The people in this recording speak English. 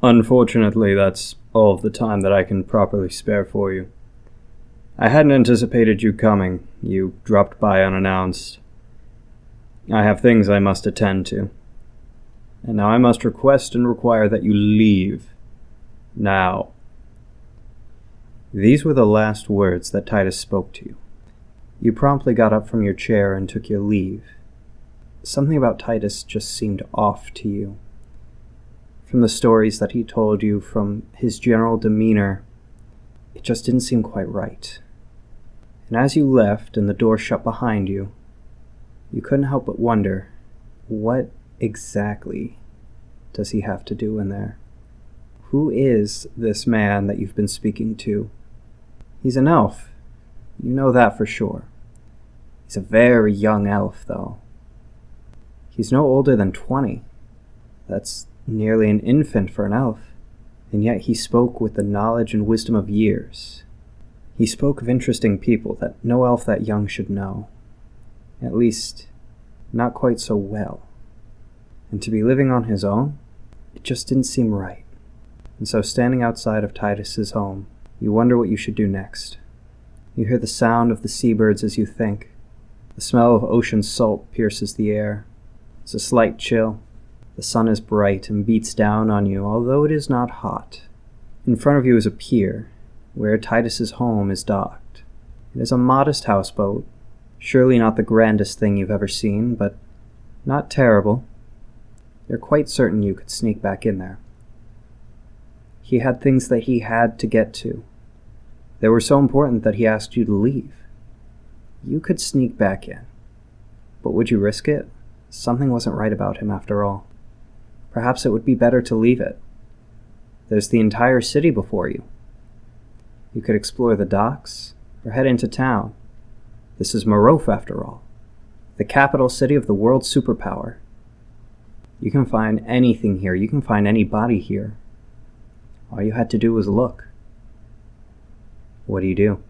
Unfortunately, that's all of the time that I can properly spare for you. I hadn't anticipated you coming. You dropped by unannounced. I have things I must attend to. And now I must request and require that you leave. Now. These were the last words that Titus spoke to you. You promptly got up from your chair and took your leave. Something about Titus just seemed off to you. From the stories that he told you, from his general demeanor, it just didn't seem quite right. And as you left and the door shut behind you, you couldn't help but wonder, what exactly does he have to do in there? Who is this man that you've been speaking to? He's an elf. You know that for sure. He's a very young elf, though. He's no older than 20. That's nearly an infant for an elf. And yet he spoke with the knowledge and wisdom of years. He spoke of interesting people that no elf that young should know. At least, not quite so well. And to be living on his own, it just didn't seem right. And so standing outside of Titus's home, you wonder what you should do next. You hear the sound of the seabirds as you think. The smell of ocean salt pierces the air. It's a slight chill. The sun is bright and beats down on you, although it is not hot. In front of you is a pier, where Titus's home is docked. It is a modest houseboat, surely not the grandest thing you've ever seen, but not terrible. You're quite certain you could sneak back in there. He had things that he had to get to. They were so important that he asked you to leave. You could sneak back in. But would you risk it? Something wasn't right about him after all. Perhaps it would be better to leave it. There's the entire city before you. You could explore the docks, or head into town. This is Marof, after all, the capital city of the world's superpower. You can find anything here. You can find anybody here. All you had to do was look. What do you do?